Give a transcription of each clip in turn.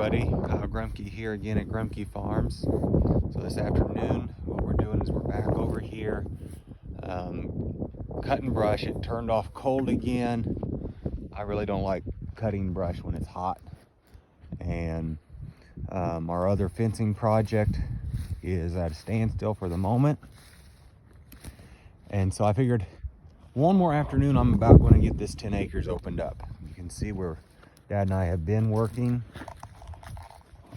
everybody. Kyle Grumke here again at Grumke Farms. So this afternoon, what we're doing is we're back over here cutting brush. It turned off cold again. I really don't like cutting brush when it's hot. And our other fencing project is at a standstill for the moment. And so I figured one more afternoon I'm about going to get this 10 acres opened up. You can see where Dad and I have been working.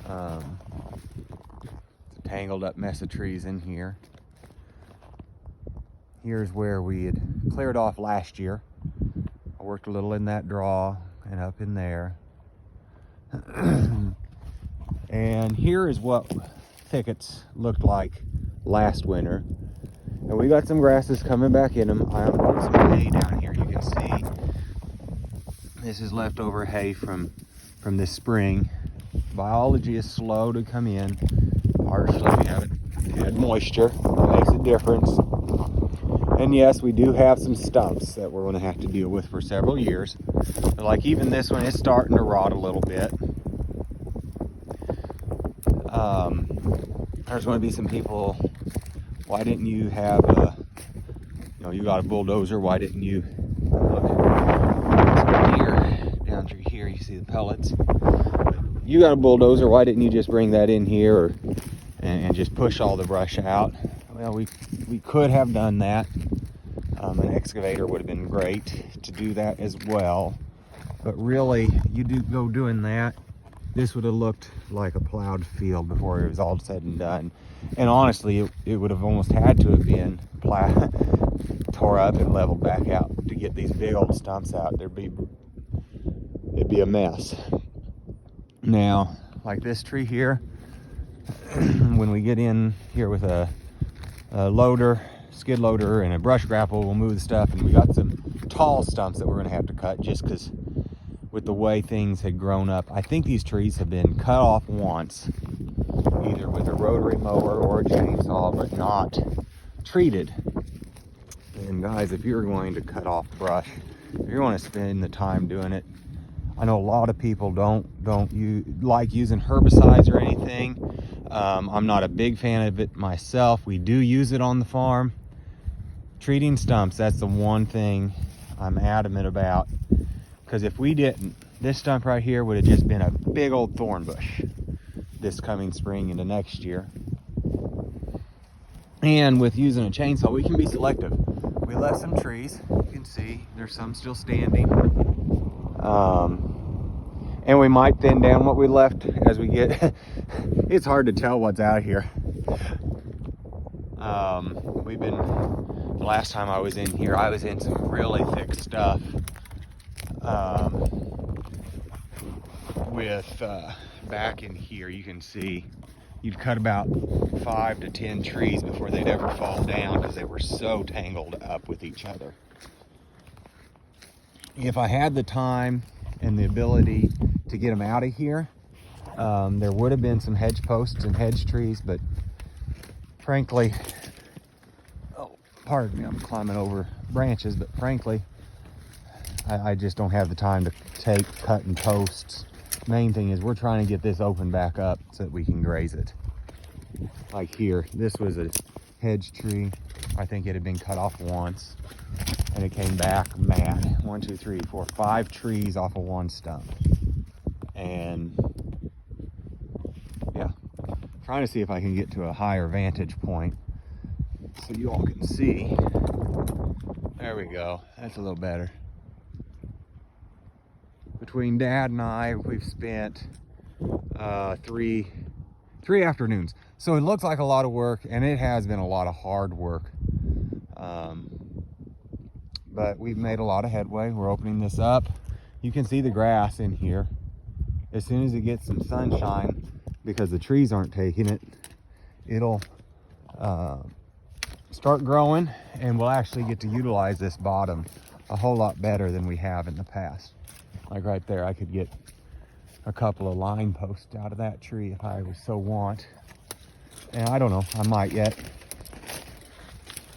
It's a tangled up mess of trees in here. Here's where we had cleared off last year. I worked a little in that draw and up in there. And here is what thickets looked like last winter. And we got some grasses coming back in them. I'm putting some hay down here. You can see this is leftover hay from this spring. Biology is slow to come in. Partially we haven't had moisture. That makes a difference. And yes, we do have some stumps that we're going to have to deal with for several years. But like even this one is starting to rot a little bit. There's going to be some people, why didn't you have a, you got a bulldozer, why didn't you, look, here, down through here, you see the pellets. You got a bulldozer, why didn't you just bring that in here and just push all the brush out? Well, we could have done that. An excavator would have been great to do that as well. But really, you go doing that, this would have looked like a plowed field before it was all said and done. And honestly, it would have almost had to have been tore up and leveled back out to get these big old stumps out. It'd be a mess. Now, like this tree here, when we get in here with a loader, skid loader, and a brush grapple, we'll move the stuff, and we got some tall stumps that we're going to have to cut just because with the way things had grown up. I think these trees have been cut off once, either with a rotary mower or a chainsaw, but not treated. And guys, if you're going to cut off brush, if you're going to spend the time doing it, I know a lot of people don't like using herbicides or anything. I'm not a big fan of it myself. We do use it on the farm. Treating stumps, that's the one thing I'm adamant about. Because if we didn't, this stump right here would have just been a big old thorn bush this coming spring into next year. And with using a chainsaw, we can be selective. We left some trees. You can see there's some still standing. And we might thin down what we left as we get. It's hard to tell what's out here. The last time I was in here, I was in some really thick stuff. Back in here, you can see you'd cut about 5 to 10 trees before they'd ever fall down because they were so tangled up with each other. If I had the time and the ability to get them out of here, there would have been some hedge posts and hedge trees, but frankly, pardon me, I'm climbing over branches, but frankly, I just don't have the time to take cutting posts. Main thing is we're trying to get this open back up so that we can graze it. Like here, this was a hedge tree. I think it had been cut off once and it came back mad. 1, 2, 3, 4, 5 trees off of one stump. And yeah, trying to see if I can get to a higher vantage point so you all can see. There we go, that's a little better. Between Dad and I, we've spent three afternoons. So it looks like a lot of work, and it has been a lot of hard work. But we've made a lot of headway. We're opening this up. You can see the grass in here. As soon as it gets some sunshine, because the trees aren't taking it, it'll start growing, and we'll actually get to utilize this bottom a whole lot better than we have in the past. Like right there, I could get a couple of line posts out of that tree if I was so want. And I don't know, I might yet.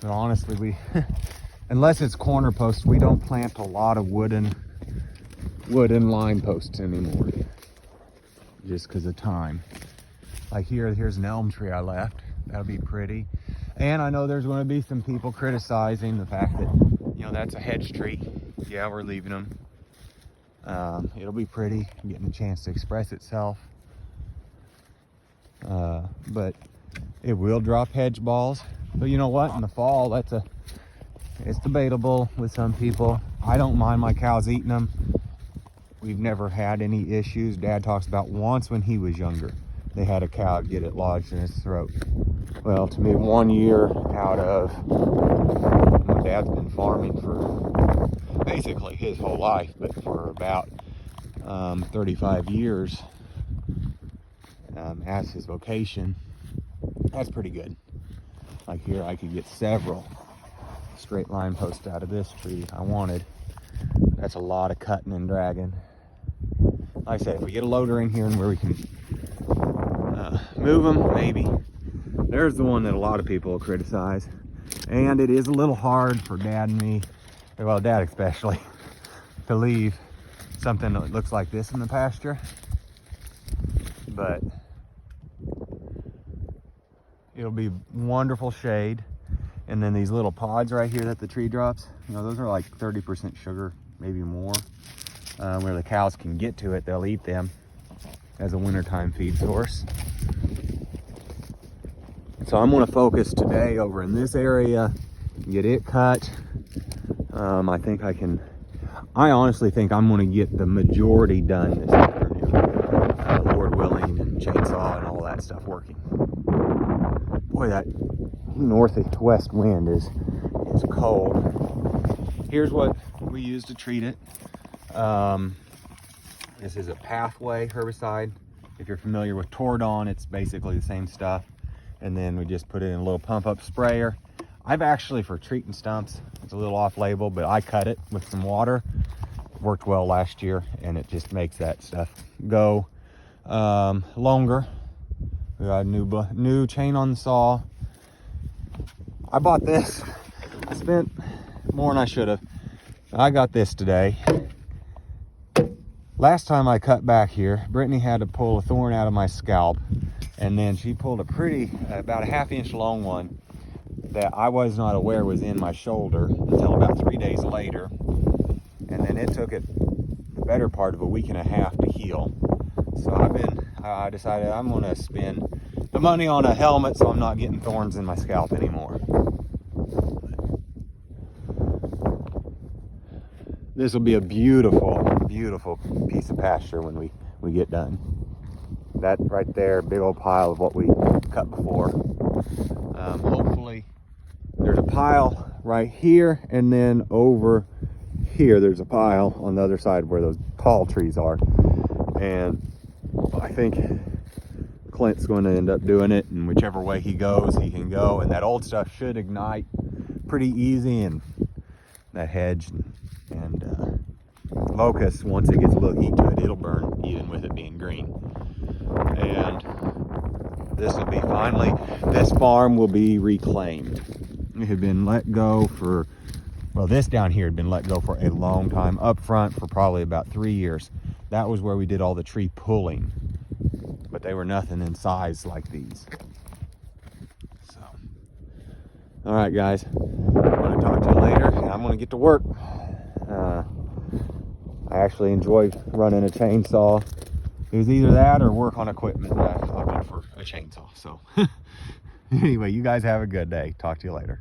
But honestly, unless it's corner posts, we don't plant a lot of wooden line posts anymore. just because of time. Like here's an elm tree I left. That'll be pretty. And I know there's going to be some people criticizing the fact that, you know, that's a hedge tree. Yeah, we're leaving them. It'll be pretty, getting a chance to express itself. But it will drop hedge balls. But you know what? In the fall, it's debatable with some people. I don't mind my cows eating them. We've never had any issues. Dad talks about once when he was younger, they had a cow get it lodged in his throat. Well, to me, 1 year out of, my dad's been farming for basically his whole life, but for about 35 years as his vocation, that's pretty good. Like here, I could get several straight line posts out of this tree I wanted. That's a lot of cutting and dragging. Like I said, if we get a loader in here and where we can move them, maybe. There's the one that a lot of people will criticize. And it is a little hard for Dad and me, well, Dad especially, to leave something that looks like this in the pasture. But it'll be wonderful shade. And then these little pods right here that the tree drops, you know, those are like 30% sugar, maybe more. Where the cows can get to it, they'll eat them as a wintertime feed source. So I'm going to focus today over in this area, get it cut. I honestly think I'm going to get the majority done this afternoon. Lord willing, and chainsaw and all that stuff working. Boy, that northwest wind is cold. Here's what we use to treat it. This is a pathway herbicide. If you're familiar with Tordon, it's basically the same stuff. And then we just put it in a little pump up sprayer. I've actually, for treating stumps, it's a little off label, but I cut it with some water. It worked well last year, and it just makes that stuff go longer. We got a new chain on the saw. I bought this. I spent more than I should have. I got this today. Last time I cut back here, Brittany had to pull a thorn out of my scalp, and then she pulled about a 1/2 inch long one that I was not aware was in my shoulder until about 3 days later. And then it took it the better part of a 1.5 weeks to heal. So I decided I'm gonna spend the money on a helmet so I'm not getting thorns in my scalp anymore. This will be a beautiful, beautiful piece of pasture when we get done. That right there, big old pile of what we cut before. Hopefully there's a pile right here, and then over here there's a pile on the other side where those tall trees are. And I think Clint's going to end up doing it, and whichever way he goes, he can go. And that old stuff should ignite pretty easy, and that hedge and locust, once it gets a little heat to it, it'll burn even with it being green. And this will be finally, this farm will be reclaimed. It had been let go for, well, this down here had been let go for a long time, up front for probably about 3 years. That was where we did all the tree pulling, but they were nothing in size like these. So, all right, guys, I'm going to talk to you later, and I'm going to get to work. I actually enjoy running a chainsaw. It was either that or work on equipment. I opted for a chainsaw. So anyway, you guys have a good day. Talk to you later.